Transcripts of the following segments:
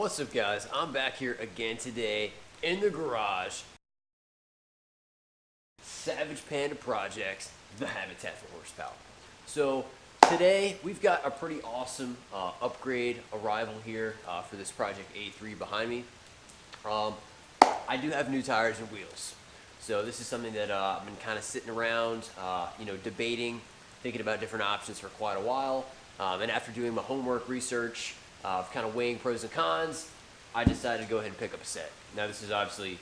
What's up, guys? I'm back here again today in the garage. Savage Panda Projects, the habitat for horsepower. So today we've got a pretty awesome upgrade arrival here for this Project A3 behind me. I do have new tires and wheels. So this is something that I've been kind of sitting around, debating, thinking about different options for quite a while. And after doing my homework research, kind of weighing pros and cons, I decided to go ahead and pick up a set. Now this is obviously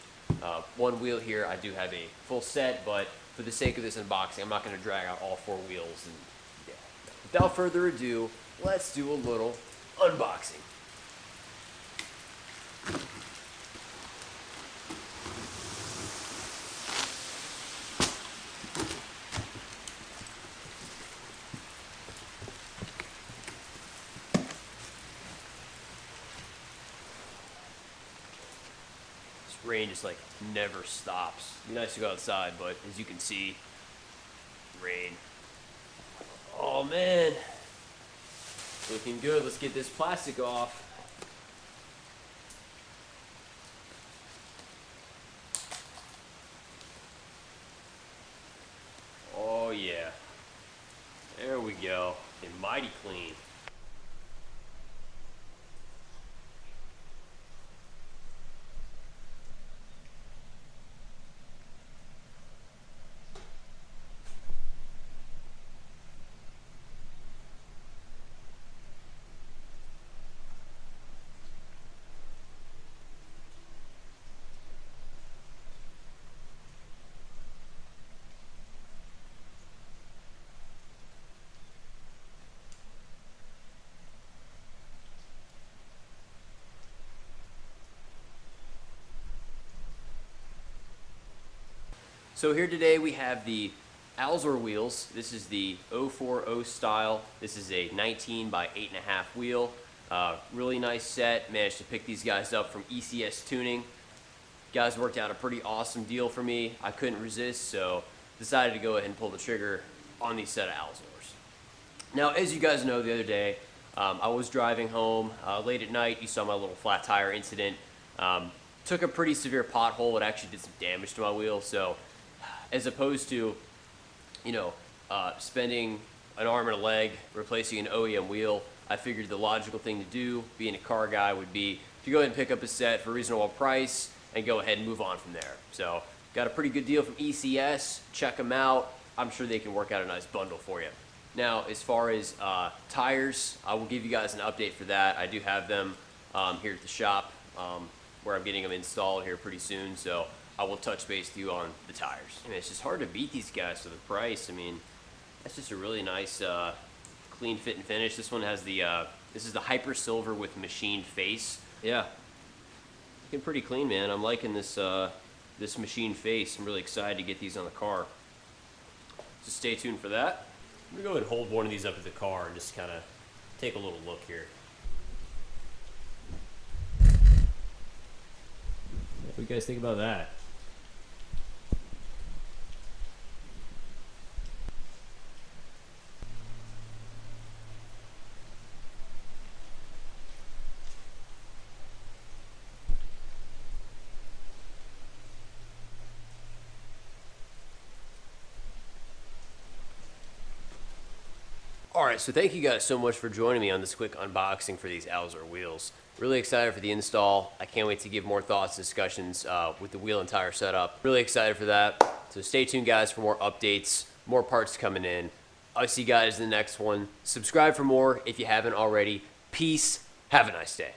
one wheel here. I do have a full set, but for the sake of this unboxing, I'm not going to drag out all four wheels. And yeah. Without further ado, let's do a little unboxing. Rain just like never stops. It'd be nice to go outside, but as you can see, rain. Oh man, looking good. Let's get this plastic off. Oh yeah, there we go. And mighty clean. So here today we have the Alzor wheels. This is the 040 style. This is a 19 by 8.5 wheel. Really nice set. Managed to pick these guys up from ECU Tuning. Guys worked out a pretty awesome deal for me. I couldn't resist, so decided to go ahead and pull the trigger on these set of Alzors. Now, as you guys know, the other day I was driving home late at night. You saw my little flat tire incident. Took a pretty severe pothole. It actually did some damage to my wheel. So as opposed to, spending an arm and a leg replacing an OEM wheel, I figured the logical thing to do, being a car guy, would be to go ahead and pick up a set for a reasonable price and go ahead and move on from there. So got a pretty good deal from ECS. Check them out. I'm sure they can work out a nice bundle for you. Now, as far as tires, I will give you guys an update for that. I do have them here at the shop where I'm getting them installed here pretty soon. So I will touch base with you on the tires. I mean, it's just hard to beat these guys for the price. I mean, that's just a really nice, clean fit and finish. This one has the, this is the Hyper Silver with machined face. Yeah, looking pretty clean, man. I'm liking this, this machined face. I'm really excited to get these on the car. So stay tuned for that. I'm gonna go ahead and hold one of these up at the car and just kind of take a little look here. What do you guys think about that? Alright, so thank you guys so much for joining me on this quick unboxing for these Alzor wheels. Really excited for the install. I can't wait to give more thoughts and discussions with the wheel and tire setup. Really excited for that. So stay tuned, guys, for more updates, more parts coming in. I'll see you guys in the next one. Subscribe for more if you haven't already. Peace. Have a nice day.